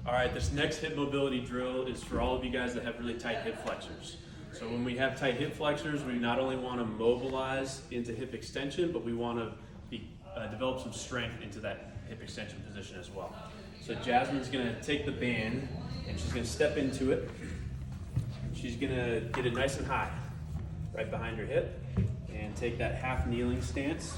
All right, this next hip mobility drill is for all of you guys that have really tight hip flexors. So when we have tight hip flexors, we not only want to mobilize into hip extension, but we want to develop some strength into that hip extension position as well. So Jasmine's going to take the band and she's going to step into it. She's going to get it nice and high, right behind her hip, and take that half kneeling stance.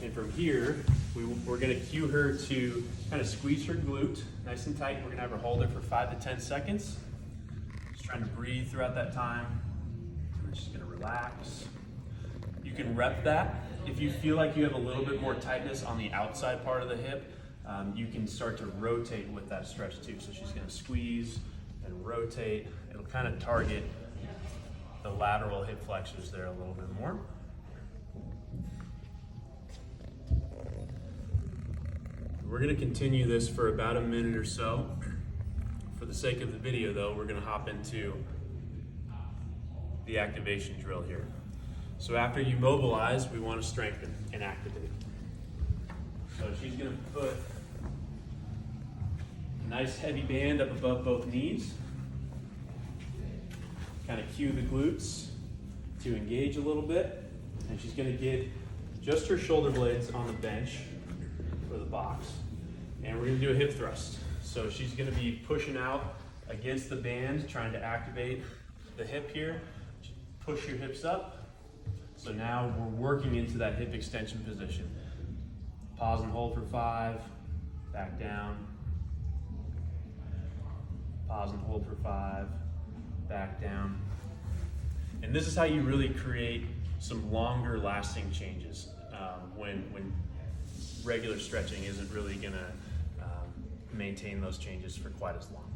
And from here, we're going to cue her to kind of squeeze her glute nice and tight. We're going to have her hold it for 5 to 10 seconds. Just trying to breathe throughout that time. And then she's going to relax. You can rep that. If you feel like you have a little bit more tightness on the outside part of the hip, you can start to rotate with that stretch too. So she's going to squeeze and rotate. It'll kind of target the lateral hip flexors there a little bit more. We're going to continue this for about a minute or so. For the sake of the video though, we're going to hop into the activation drill here. So after you mobilize, we want to strengthen and activate. So she's going to put a nice heavy band up above both knees. Kind of cue the glutes to engage a little bit. And she's going to get just her shoulder blades on the bench for the box. And we're going to do a hip thrust. So she's going to be pushing out against the band, trying to activate the hip here. Push your hips up. So now we're working into that hip extension position. Pause and hold for 5, back down. Pause and hold for 5, back down. And this is how you really create some longer lasting changes when regular stretching isn't really gonna maintain those changes for quite as long.